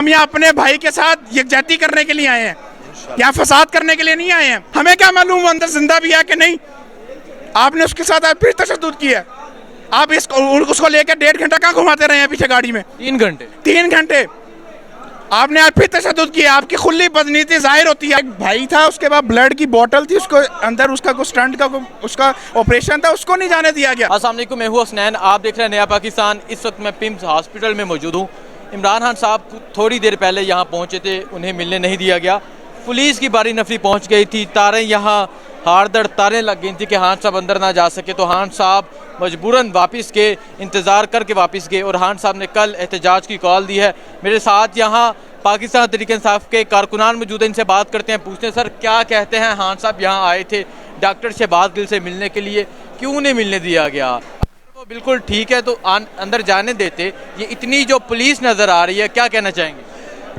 हम यहाँ अपने भाई के साथ यकजहती करने के लिए आए हैं, यहाँ फसाद करने के लिए नहीं आए हैं। हमें क्या मालूम अंदर जिंदा भी है कि नहीं। आपने उसके साथ आज फिर तशद्दुद किया। आप उसको लेकर 1.5 घंटा कहाँ घुमाते रहे हैं पीछे गाड़ी में? 3 घंटे आपने आज फिर तशद्दुद किया। आपकी खुली बदनीति जाहिर होती है। एक भाई था, उसके बाद ब्लड की बोतल थी, उसको अंदर उसका कुछ स्टंट का उसका ऑपरेशन था, उसको नहीं जाने दिया गया। अस्सलाम वालेकुम, मैं हूं हसनैन, आप देख रहे हैं नया पाकिस्तान। इस वक्त मैं पिम्स हॉस्पिटल में मौजूद हूं। इमरान खान साहब थोड़ी देर पहले यहाँ पहुँचे थे, उन्हें मिलने नहीं दिया गया। पुलिस की बारी नफरी पहुँच गई थी, तारें यहाँ हारदड़ तारें लग गई थी कि खान साहब अंदर ना जा सके, तो खान साहब मजबूरन वापस गए, इंतज़ार करके वापस गए। और खान साहब ने कल एहतजाज की कॉल दी है। मेरे साथ यहाँ पाकिस्तान तहरीक इंसाफ के कारकुनान मौजूद हैं, इनसे बात करते हैं, पूछते हैं सर क्या कहते हैं। खान साहब यहाँ आए थे डॉक्टर शहबाज गिल से मिलने के लिए, क्यों उन्हें मिलने दिया गया? तो बिल्कुल ठीक है तो अंदर जाने देते, ये इतनी जो पुलिस नज़र आ रही है, क्या कहना चाहेंगे?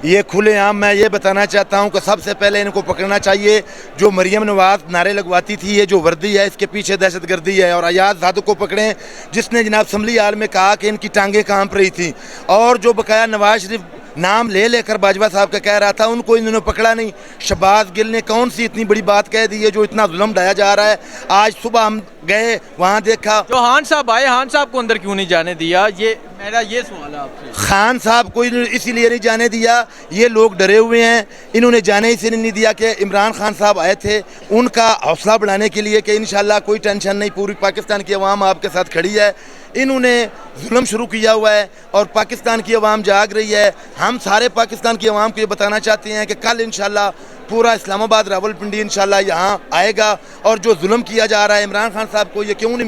ये खुलेआम मैं ये बताना चाहता हूँ कि सबसे पहले इनको पकड़ना चाहिए। जो मरियम नवाज नारे लगवाती थी, ये जो वर्दी है इसके पीछे दहशतगर्दी है। और अयाज सादक को पकड़ें, जिसने जनाब असम्बली हाल में कहा कि इनकी टांगें कांप रही थी, और जो बकाया नवाज शरीफ नाम ले लेकर बाजवा साहब का कह रहा था, उनको इन्होंने पकड़ा नहीं। शहबाज गिल ने कौन सी इतनी बड़ी बात कह दी है जो इतना जुल्म ढाया जा रहा है। आज सुबह हम गए, वहाँ देखा जो खान साहब आए, खान साहब को अंदर क्यों नहीं जाने दिया? ये मेरा ये सवाल है आपसे। खान साहब को इसीलिए नहीं जाने दिया, ये लोग डरे हुए हैं। इन्होंने जाने इसीलिए नहीं दिया कि इमरान खान साहब आए थे, उनका हौसला बढ़ाने के लिए कि इंशाल्लाह कोई टेंशन नहीं, पूरी पाकिस्तान की अवाम आपके साथ खड़ी है। इन्होंने जुल्म शुरू किया हुआ है और पाकिस्तान की अवाम जाग रही है। हम सारे पाकिस्तान की अवाम को ये बताना चाहते हैं कि कल इंशाल्लाह पूरा इस्लामाबाद रावलपिंडी इंशाल्लाह यहाँ आएगा। और जो जुल्म किया जा रहा है इमरान खान साहब को, ये क्यों नहीं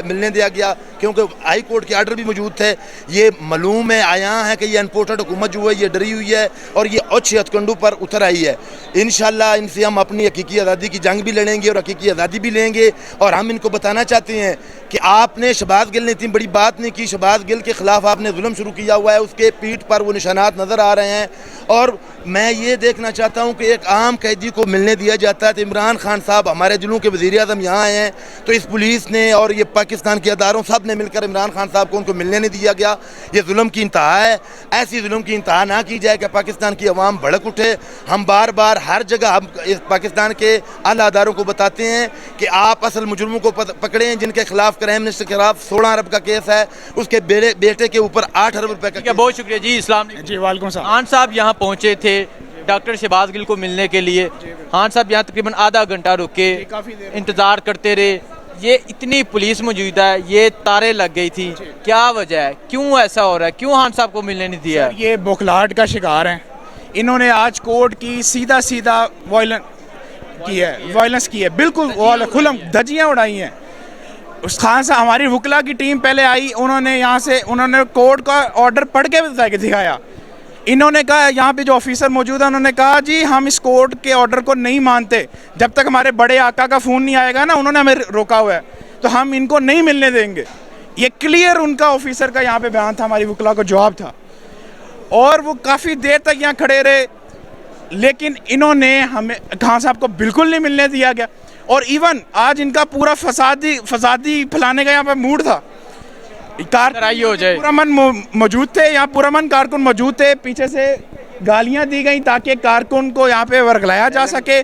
मिलने दिया गया? क्योंकि हाई कोर्ट के आर्डर भी मौजूद थे। ये मालूम है आया है कि ये अनपोर्टेड हुकूमत जो है ये डरी हुई है और ये अच्छे हथकंडों पर उतर आई है। इंशाल्लाह इनसे हम अपनी हकीकी आज़ादी की जंग भी लड़ेंगे और हकीकी आज़ादी भी लेंगे। और हम इनको बताना चाहते हैं कि आपने शहबाज गिल ने इतनी बड़ी बात नहीं की, शहबाज गिल के ख़िलाफ़ आपने जुल्म शुरू किया हुआ है, उसके पीठ पर वो निशानात नज़र आ रहे हैं। और मैं ये देखना चाहता हूँ कि एक आम कैदी को मिलने दिया जाता है। तो इमरान खान साहब हमारे दिलों के वज़ीर आज़म यहाँ आए हैं, तो इस पुलिस ने और ये पाकिस्तान के अदारों सब ने मिलकर इमरान खान साहब को उनको मिलने नहीं दिया गया। ये जुल्म की इंतहा है। ऐसी जुल्म की इंतहा ना की जाए कि पाकिस्तान की अवाम भड़क उठे। हम बार बार हर जगह हम इस पाकिस्तान के आला अदारों को बताते हैं कि आप असल मुजरमों को पकड़ें, जिनके खिलाफ क्राइम मिनिस्टर के खिलाफ 16 अरब का केस है, उसके बेटे के ऊपर 8 अरब रुपए का। बहुत शुक्रिया जी। इस्लाम जी वालेकुम सलाम। खान साहब यहाँ पहुँचे थे डॉक्टर शहबाज गिल को मिलने के लिए। खान साहब यहाँ तकरीबन आधा घंटा रुके, इंतज़ार करते रहे। ये इतनी पुलिस मौजूद है, ये तारे लग गई थी, क्या वजह है, क्यों ऐसा हो रहा है, क्यों खान साहब को मिलने नहीं दिया? ये बौखलाहट का शिकार हैं। इन्होंने आज कोर्ट की सीधा वायलेंस की है, बिल्कुल खुलम धज्जियाँ उड़ाई हैं। उस खान साहब, हमारी वकला की टीम पहले आई, उन्होंने यहाँ से उन्होंने कोर्ट का ऑर्डर पढ़ के दिखाया। इन्होंने कहा, यहाँ पे जो ऑफिसर मौजूद है, उन्होंने कहा जी हम इस कोर्ट के ऑर्डर को नहीं मानते, जब तक हमारे बड़े आका का फ़ोन नहीं आएगा ना, उन्होंने हमें रोका हुआ है, तो हम इनको नहीं मिलने देंगे। ये क्लियर उनका ऑफिसर का यहाँ पे बयान था, हमारी वकला को जवाब था। और वो काफ़ी देर तक यहाँ खड़े रहे, लेकिन इन्होंने हमें खान साहब को बिल्कुल नहीं मिलने दिया गया। और इवन आज इनका पूरा फसादी फैलाने का यहाँ पर मूड था। पूरा मन मौजूद थे, यहाँ पूरा मन कारकुन मौजूद थे। पीछे से गालियाँ दी गई ताकि कारकुन को यहाँ पे वर्गलाया जा सके।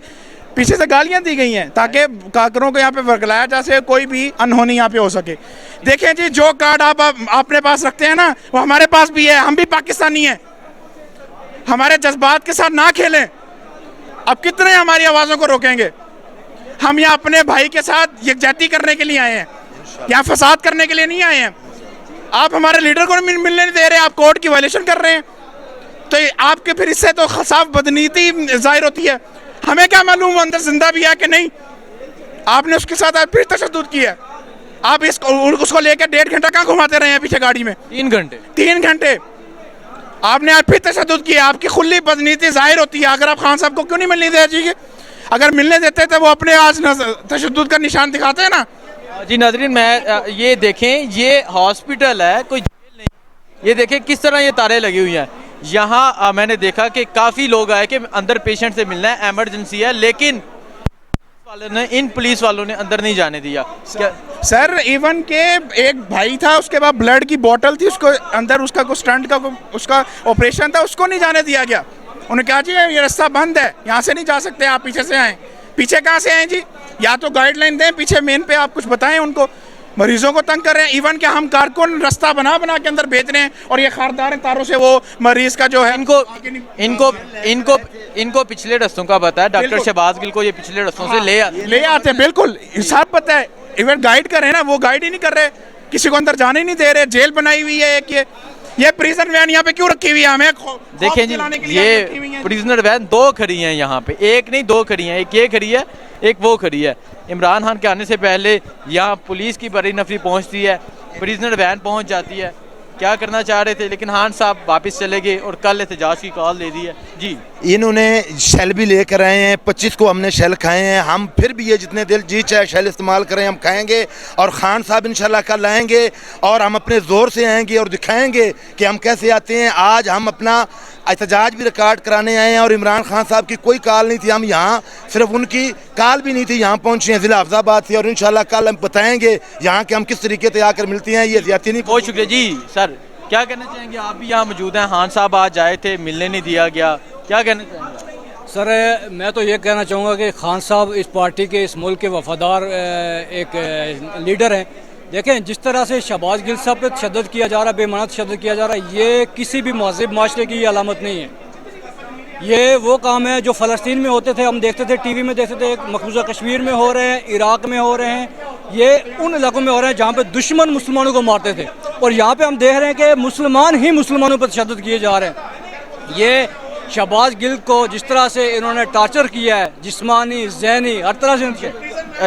पीछे से गालियाँ दी गई हैं ताकि कारकुनों को यहाँ पे वर्गलाया जा सके, कोई भी अनहोनी यहाँ पे हो सके। देखें जी, जो कार्ड आप अपने पास रखते हैं ना, वो हमारे पास भी है। हम भी पाकिस्तानी हैं, हमारे जज्बात के साथ ना खेलें। अब कितने हमारी आवाज़ों को रोकेंगे? हम यहाँ अपने भाई के साथ यकजहती करने के लिए आए हैं, यहाँ फसाद करने के लिए नहीं आए हैं। आप हमारे लीडर को मिलने नहीं दे रहे, आप कोर्ट की वायलेशन कर रहे हैं, तो आपके फिर इससे तो साफ बदनीति जाहिर होती है। हमें क्या मालूम अंदर जिंदा भी है कि नहीं। आपने उसके साथ आज फिर तशद्दुद किया। आप उसको लेकर 1.5 घंटा कहाँ घुमाते रहे हैं पीछे गाड़ी में? 3 घंटे आपने आज फिर तशद्दुद किया। आपकी खुली बदनीति जाहिर होती है। अगर आप खान साहब को क्यों नहीं मिलने दे दीजिए? अगर मिलने देते तो वो अपने आज तशद्दुद का निशान दिखाते हैं ना। जी नाज़रीन, मैं ये देखें, ये हॉस्पिटल है, कोई जेल नहीं। ये देखें किस तरह ये तारे लगी हुई हैं। यहाँ मैंने देखा कि काफ़ी लोग आए कि अंदर पेशेंट से मिलना है, एमरजेंसी है, लेकिन इन पुलिस वालों ने अंदर नहीं जाने दिया। क्या सर इवन के एक भाई था, उसके बाद ब्लड की बोतल थी, उसको अंदर उसका कोई स्टंट का उसका ऑपरेशन था, उसको नहीं जाने दिया गया। उन्होंने कहा जी ये रास्ता बंद है, यहाँ से नहीं जा सकते, आप पीछे से आएँ। पीछे कहाँ से आए जी? या तो गाइडलाइन दें, पीछे मेन पे आप कुछ बताएं उनको। मरीजों को तंग कर रहे हैं। इवन के हम कारकुन रास्ता बना बना के अंदर भेज रहे हैं और ये खारदार तारों से वो मरीज का जो है इनको पिछले रास्तों का पता है। डॉक्टर शहबाज गिल को ये पिछले रास्तों से ले आते हैं, बिल्कुल सब पता है। इवन गाइड कर रहे हैं ना, वो गाइड ही नहीं कर रहे, किसी को अंदर जाने नहीं दे रहे। जेल बनाई हुई है एक ये प्रिजन वैन यहाँ पे क्यों रखी हुई है? हमें देखें जी, ये प्रिजनर वैन दो खड़ी हैं यहाँ पे, एक नहीं दो खड़ी हैं। एक ये खड़ी है, एक वो खड़ी है। इमरान खान के आने से पहले यहाँ पुलिस की बड़ी नफरी पहुँचती है, प्रिजनर वैन पहुँच जाती है। क्या करना चाह रहे थे, लेकिन खान साहब वापस चले गए और कल एहतजाज की कॉल दे दी है जी। इन्होंने शेल भी लेकर आए हैं, 25 को हमने शेल खाए हैं। हम फिर भी ये जितने दिल जी चाहे शेल इस्तेमाल करें हम खाएंगे। और खान साहब इंशाल्लाह कल आएंगे और हम अपने ज़ोर से आएंगे और दिखाएंगे कि हम कैसे आते हैं। आज हम अपना एहतजाज भी रिकॉर्ड कराने आए हैं और इमरान खान साहब की कोई कॉल नहीं थी, हम यहाँ सिर्फ उनकी कॉल भी नहीं थी, यहाँ पहुँचे हैं ज़िला हफ्ज़ाबाद से। और इंशाल्लाह कल हम बताएंगे यहाँ के हम किस तरीके से आकर मिलते हैं। ये ज़्यादती नहीं। बहुत शुक्रिया जी। सर क्या कहना चाहेंगे, आप भी यहाँ मौजूद हैं, खान साहब आज आए थे, मिलने नहीं दिया गया, क्या कहना चाहेंगे? सर मैं तो ये कहना चाहूँगा कि खान साहब इस पार्टी के, इस मुल्क के वफादार एक लीडर हैं। देखें जिस तरह से शहबाज गिल साहब पर तशद्दुद किया जा रहा है, बेमाना तशद्दुद किया जा रहा है, ये किसी भी महज़ब माशरे की अलामत नहीं है। ये वो काम है जो फ़लस्तीन में होते थे, हम देखते थे, टीवी में देखते थे, मकबूजा कश्मीर में हो रहे हैं, इराक़ में हो रहे हैं, ये उन इलाकों में हो रहे हैं जहाँ पे दुश्मन मुसलमानों को मारते थे। और यहाँ पे हम देख रहे हैं कि मुसलमान ही मुसलमानों पर तशद्दुद किए जा रहे हैं। ये शहबाज गिल को जिस तरह से इन्होंने टार्चर किया है, जिस्मानी ज़हनी हर तरह से,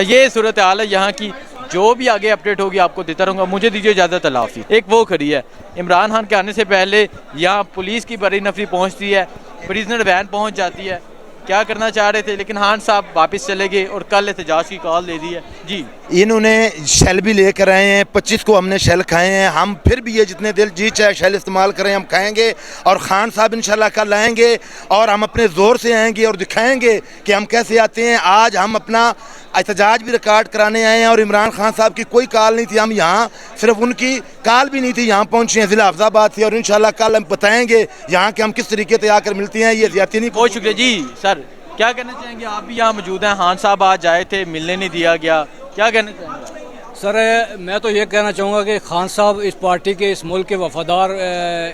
ये सूरत हाल है यहाँ की। जो भी आगे अपडेट होगी आपको देता रहूँगा। मुझे दीजिए इजाज़त, अल्लाह हाफ़िज़। एक वो खड़ी है, इमरान खान के आने से पहले यहाँ पुलिस की बड़ी नफरी पहुँचती है, प्रिजनर वैन पहुँच जाती है। क्या करना चाह रहे थे, लेकिन खान साहब वापस चले गए और कल एहतजाज की कॉल दे दी है जी। इन्होंने शेल भी लेकर आए हैं, 25 को हमने शेल खाए हैं। हम फिर भी ये जितने दिल जी चाहे शेल इस्तेमाल करें हम खाएंगे। और खान साहब इंशाल्लाह कल आएंगे और हम अपने ज़ोर से आएंगे और दिखाएंगे कि हम कैसे आते हैं। आज हम अपना एहतजाज भी रिकॉर्ड कराने आए हैं और इमरान खान साहब की कोई कॉल नहीं थी, हम यहाँ सिर्फ उनकी कॉल भी नहीं थी, यहाँ पहुँचे हैं ज़िला हफ्ज़ाबाद से। और इंशाल्लाह कल हम बताएंगे यहाँ के हम किस तरीके से आकर मिलते हैं। ये ज़्यादती नहीं। बहुत शुक्रिया जी। सर क्या कहना चाहेंगे, आप भी यहाँ मौजूद हैं, खान साहब आज आए थे, मिलने नहीं दिया गया, क्या कहना चाहेंगे? सर मैं तो ये कहना चाहूँगा कि खान साहब इस पार्टी के, इस मुल्क के वफादार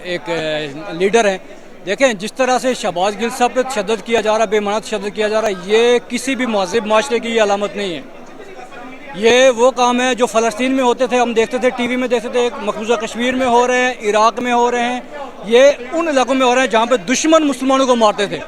एक लीडर हैं। देखें जिस तरह से शहबाज गिल साहब पर तशद्दुद किया जा रहा है, बेमाना तशद्दुद किया जा रहा है, ये किसी भी महज़ब माशरे की अलामत नहीं है। ये वो काम है जो फ़लस्तीन में होते थे, हम देखते थे, टीवी में देखते थे, मकबूजा कश्मीर में हो रहे हैं, इराक़ में हो रहे हैं, ये उन इलाकों में हो रहे हैं जहाँ पे दुश्मन मुसलमानों को मारते थे।